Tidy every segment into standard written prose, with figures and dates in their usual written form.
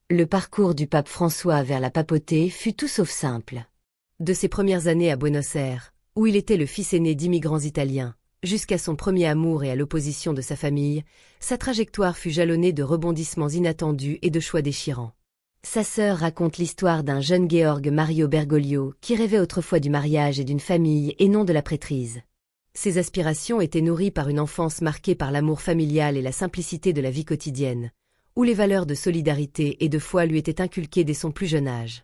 Le parcours du pape François vers la papauté fut tout sauf simple. De ses premières années à Buenos Aires, où il était le fils aîné d'immigrants italiens, jusqu'à son premier amour et à l'opposition de sa famille, sa trajectoire fut jalonnée de rebondissements inattendus et de choix déchirants. Sa sœur raconte l'histoire d'un jeune Georg Mario Bergoglio qui rêvait autrefois du mariage et d'une famille et non de la prêtrise. Ses aspirations étaient nourries par une enfance marquée par l'amour familial et la simplicité de la vie quotidienne, où les valeurs de solidarité et de foi lui étaient inculquées dès son plus jeune âge.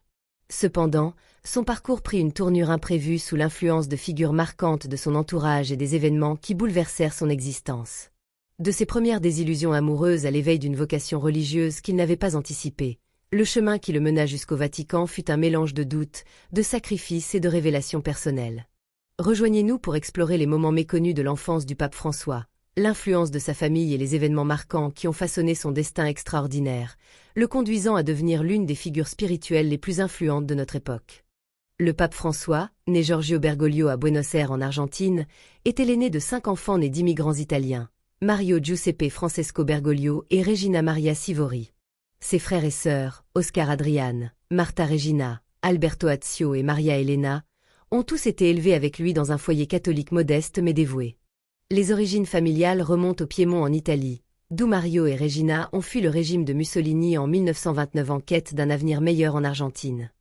Cependant, son parcours prit une tournure imprévue sous l'influence de figures marquantes de son entourage et des événements qui bouleversèrent son existence. De ses premières désillusions amoureuses à l'éveil d'une vocation religieuse qu'il n'avait pas anticipée, le chemin qui le mena jusqu'au Vatican fut un mélange de doutes, de sacrifices et de révélations personnelles. Rejoignez-nous pour explorer les moments méconnus de l'enfance du pape François, l'influence de sa famille et les événements marquants qui ont façonné son destin extraordinaire, le conduisant à devenir l'une des figures spirituelles les plus influentes de notre époque. Le pape François, né Giorgio Bergoglio à Buenos Aires en Argentine, était l'aîné de 5 enfants nés d'immigrants italiens, Mario Giuseppe Francesco Bergoglio et Regina Maria Sivori. Ses frères et sœurs, Oscar Adrian, Marta Regina, Alberto Azio et Maria Elena, ont tous été élevés avec lui dans un foyer catholique modeste mais dévoué. Les origines familiales remontent au Piémont en Italie, d'où Mario et Regina ont fui le régime de Mussolini en 1929 en quête d'un avenir meilleur en Argentine.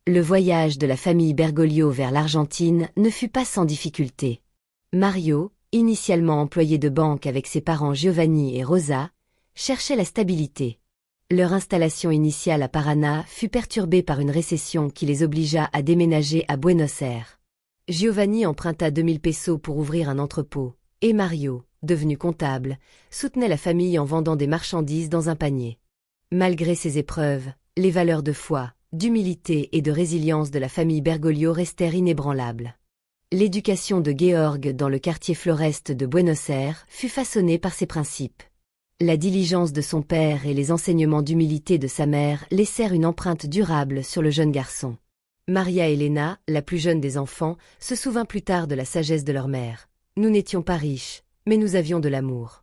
Le voyage de la famille Bergoglio vers l'Argentine ne fut pas sans difficulté. Mario, initialement employé de banque avec ses parents Giovanni et Rosa, cherchait la stabilité. Leur installation initiale à Paraná fut perturbée par une récession qui les obligea à déménager à Buenos Aires. Giovanni emprunta 2000 pesos pour ouvrir un entrepôt, et Mario, devenu comptable, soutenait la famille en vendant des marchandises dans un panier. Malgré ces épreuves, les valeurs de foi, d'humilité et de résilience de la famille Bergoglio restèrent inébranlables. L'éducation de Georg dans le quartier Floreste de Buenos Aires fut façonnée par ces principes. La diligence de son père et les enseignements d'humilité de sa mère laissèrent une empreinte durable sur le jeune garçon. Maria Elena, la plus jeune des enfants, se souvint plus tard de la sagesse de leur mère. « Nous n'étions pas riches, mais nous avions de l'amour.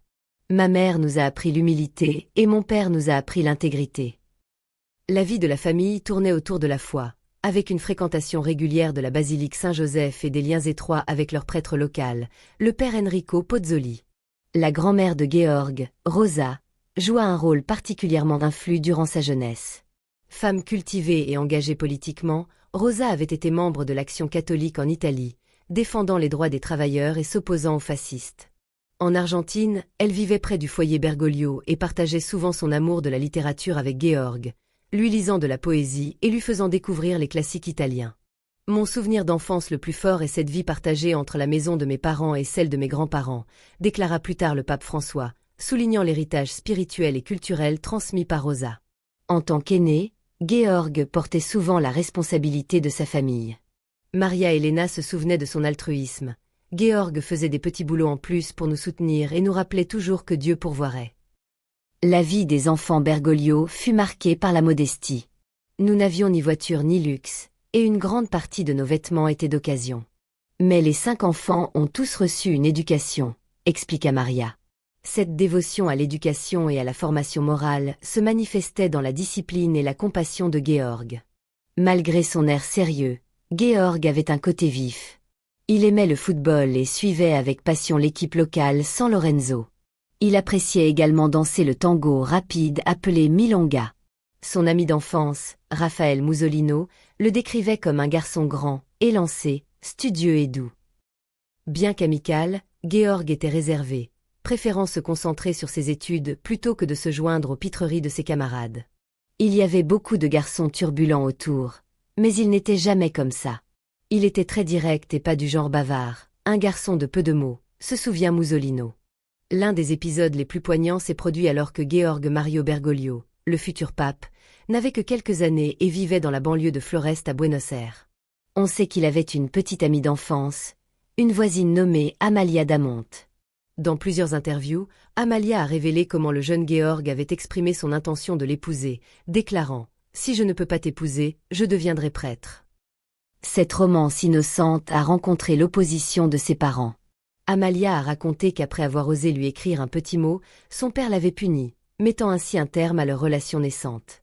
Ma mère nous a appris l'humilité et mon père nous a appris l'intégrité. » La vie de la famille tournait autour de la foi, avec une fréquentation régulière de la basilique Saint-Joseph et des liens étroits avec leur prêtre local, le père Enrico Pozzoli. La grand-mère de Georg, Rosa, joua un rôle particulièrement influent durant sa jeunesse. Femme cultivée et engagée politiquement, Rosa avait été membre de l'Action catholique en Italie, défendant les droits des travailleurs et s'opposant aux fascistes. En Argentine, elle vivait près du foyer Bergoglio et partageait souvent son amour de la littérature avec Georg, lui lisant de la poésie et lui faisant découvrir les classiques italiens. Mon souvenir d'enfance le plus fort est cette vie partagée entre la maison de mes parents et celle de mes grands-parents, déclara plus tard le pape François, soulignant l'héritage spirituel et culturel transmis par Rosa. En tant qu'aîné, Georg portait souvent la responsabilité de sa famille. Maria Elena se souvenait de son altruisme. Georg faisait des petits boulots en plus pour nous soutenir et nous rappelait toujours que Dieu pourvoirait. La vie des enfants Bergoglio fut marquée par la modestie. Nous n'avions ni voiture ni luxe, et une grande partie de nos vêtements étaient d'occasion. Mais les 5 enfants ont tous reçu une éducation, expliqua Maria. Cette dévotion à l'éducation et à la formation morale se manifestait dans la discipline et la compassion de Georg. Malgré son air sérieux, Georg avait un côté vif. Il aimait le football et suivait avec passion l'équipe locale San Lorenzo. Il appréciait également danser le tango rapide appelé milonga. Son ami d'enfance, Raphaël Musolino, le décrivait comme un garçon grand, élancé, studieux et doux. Bien qu'amical, Georg était réservé, préférant se concentrer sur ses études plutôt que de se joindre aux pitreries de ses camarades. Il y avait beaucoup de garçons turbulents autour, mais il n'était jamais comme ça. Il était très direct et pas du genre bavard, un garçon de peu de mots, se souvient Musolino. L'un des épisodes les plus poignants s'est produit alors que Georg Mario Bergoglio, le futur pape, n'avait que quelques années et vivait dans la banlieue de Floreste à Buenos Aires. On sait qu'il avait une petite amie d'enfance, une voisine nommée Amalia Damonte. Dans plusieurs interviews, Amalia a révélé comment le jeune Georg avait exprimé son intention de l'épouser, déclarant « Si je ne peux pas t'épouser, je deviendrai prêtre ». Cette romance innocente a rencontré l'opposition de ses parents. Amalia a raconté qu'après avoir osé lui écrire un petit mot, son père l'avait puni, mettant ainsi un terme à leur relation naissante.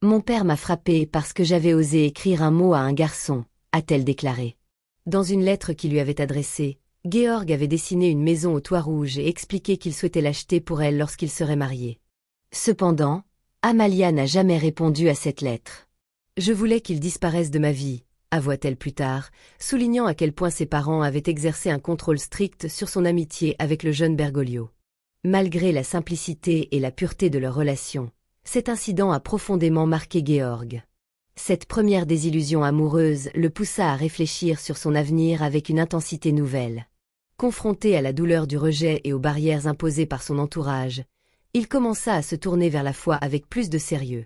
Mon père m'a frappée parce que j'avais osé écrire un mot à un garçon, a-t-elle déclaré. Dans une lettre qu'il lui avait adressée, Georg avait dessiné une maison au toit rouge et expliqué qu'il souhaitait l'acheter pour elle lorsqu'il serait marié. Cependant, Amalia n'a jamais répondu à cette lettre. Je voulais qu'il disparaisse de ma vie, avoua-t-elle plus tard, soulignant à quel point ses parents avaient exercé un contrôle strict sur son amitié avec le jeune Bergoglio. Malgré la simplicité et la pureté de leur relation, cet incident a profondément marqué Georg. Cette première désillusion amoureuse le poussa à réfléchir sur son avenir avec une intensité nouvelle. Confronté à la douleur du rejet et aux barrières imposées par son entourage, il commença à se tourner vers la foi avec plus de sérieux.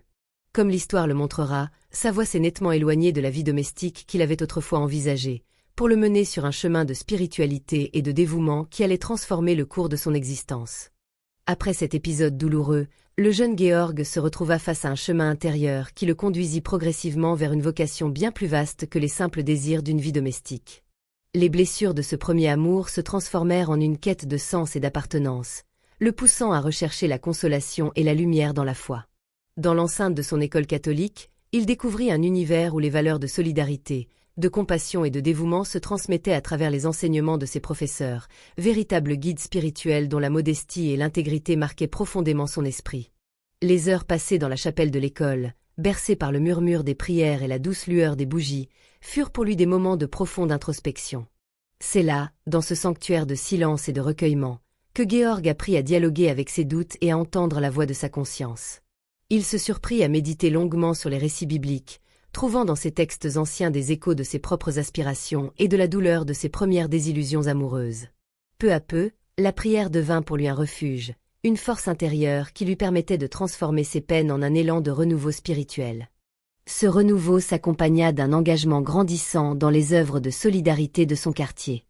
Comme l'histoire le montrera, sa voie s'est nettement éloignée de la vie domestique qu'il avait autrefois envisagée, pour le mener sur un chemin de spiritualité et de dévouement qui allait transformer le cours de son existence. Après cet épisode douloureux, le jeune Georg se retrouva face à un chemin intérieur qui le conduisit progressivement vers une vocation bien plus vaste que les simples désirs d'une vie domestique. Les blessures de ce premier amour se transformèrent en une quête de sens et d'appartenance, le poussant à rechercher la consolation et la lumière dans la foi. Dans l'enceinte de son école catholique, il découvrit un univers où les valeurs de solidarité, de compassion et de dévouement se transmettaient à travers les enseignements de ses professeurs, véritables guides spirituels dont la modestie et l'intégrité marquaient profondément son esprit. Les heures passées dans la chapelle de l'école, bercées par le murmure des prières et la douce lueur des bougies, furent pour lui des moments de profonde introspection. C'est là, dans ce sanctuaire de silence et de recueillement, que Georg apprit à dialoguer avec ses doutes et à entendre la voix de sa conscience. Il se surprit à méditer longuement sur les récits bibliques, trouvant dans ces textes anciens des échos de ses propres aspirations et de la douleur de ses premières désillusions amoureuses. Peu à peu, la prière devint pour lui un refuge, une force intérieure qui lui permettait de transformer ses peines en un élan de renouveau spirituel. Ce renouveau s'accompagna d'un engagement grandissant dans les œuvres de solidarité de son quartier.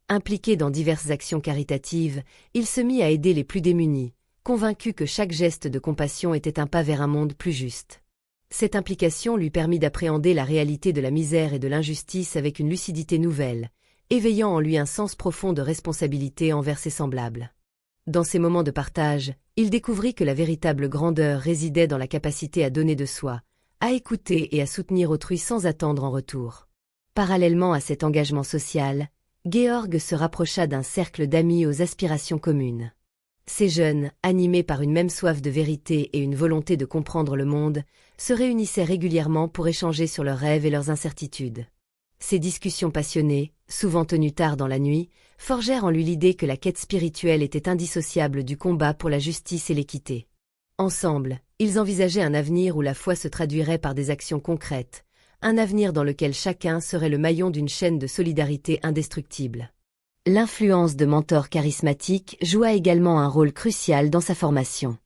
Impliqué dans diverses actions caritatives, il se mit à aider les plus démunis, convaincu que chaque geste de compassion était un pas vers un monde plus juste. Cette implication lui permit d'appréhender la réalité de la misère et de l'injustice avec une lucidité nouvelle, éveillant en lui un sens profond de responsabilité envers ses semblables. Dans ces moments de partage, il découvrit que la véritable grandeur résidait dans la capacité à donner de soi, à écouter et à soutenir autrui sans attendre en retour. Parallèlement à cet engagement social, Georg se rapprocha d'un cercle d'amis aux aspirations communes. Ces jeunes, animés par une même soif de vérité et une volonté de comprendre le monde, se réunissaient régulièrement pour échanger sur leurs rêves et leurs incertitudes. Ces discussions passionnées, souvent tenues tard dans la nuit, forgèrent en lui l'idée que la quête spirituelle était indissociable du combat pour la justice et l'équité. Ensemble, ils envisageaient un avenir où la foi se traduirait par des actions concrètes, un avenir dans lequel chacun serait le maillon d'une chaîne de solidarité indestructible. L'influence de mentors charismatiques joua également un rôle crucial dans sa formation.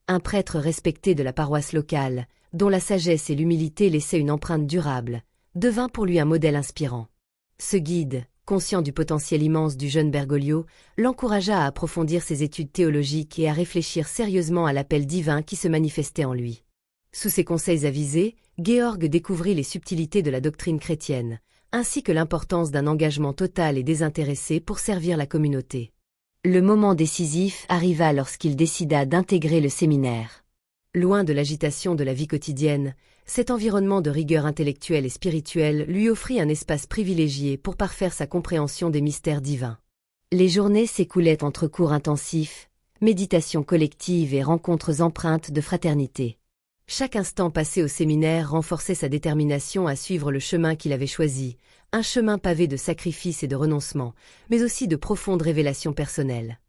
Un prêtre respecté de la paroisse locale, dont la sagesse et l'humilité laissaient une empreinte durable, devint pour lui un modèle inspirant. Ce guide, conscient du potentiel immense du jeune Bergoglio, l'encouragea à approfondir ses études théologiques et à réfléchir sérieusement à l'appel divin qui se manifestait en lui. Sous ses conseils avisés, Georg découvrit les subtilités de la doctrine chrétienne, ainsi que l'importance d'un engagement total et désintéressé pour servir la communauté. Le moment décisif arriva lorsqu'il décida d'intégrer le séminaire. Loin de l'agitation de la vie quotidienne, cet environnement de rigueur intellectuelle et spirituelle lui offrit un espace privilégié pour parfaire sa compréhension des mystères divins. Les journées s'écoulaient entre cours intensifs, méditations collectives et rencontres empreintes de fraternité. Chaque instant passé au séminaire renforçait sa détermination à suivre le chemin qu'il avait choisi, un chemin pavé de sacrifices et de renoncements, mais aussi de profondes révélations personnelles.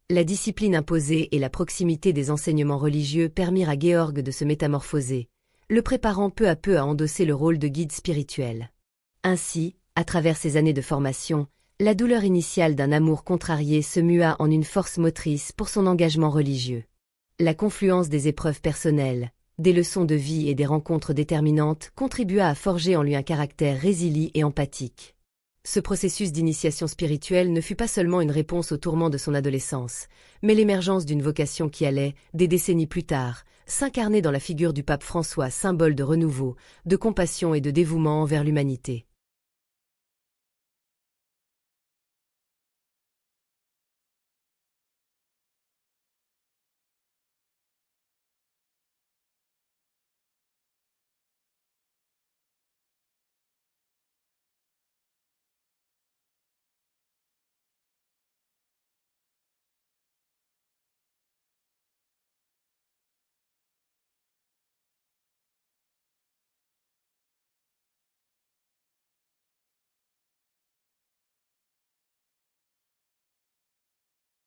La discipline imposée et la proximité des enseignements religieux permirent à Georg de se métamorphoser, le préparant peu à peu à endosser le rôle de guide spirituel. Ainsi, à travers ces années de formation, la douleur initiale d'un amour contrarié se mua en une force motrice pour son engagement religieux. La confluence des épreuves personnelles, des leçons de vie et des rencontres déterminantes contribua à forger en lui un caractère résilient et empathique. Ce processus d'initiation spirituelle ne fut pas seulement une réponse aux tourments de son adolescence, mais l'émergence d'une vocation qui allait, des décennies plus tard, s'incarner dans la figure du pape François, symbole de renouveau, de compassion et de dévouement envers l'humanité.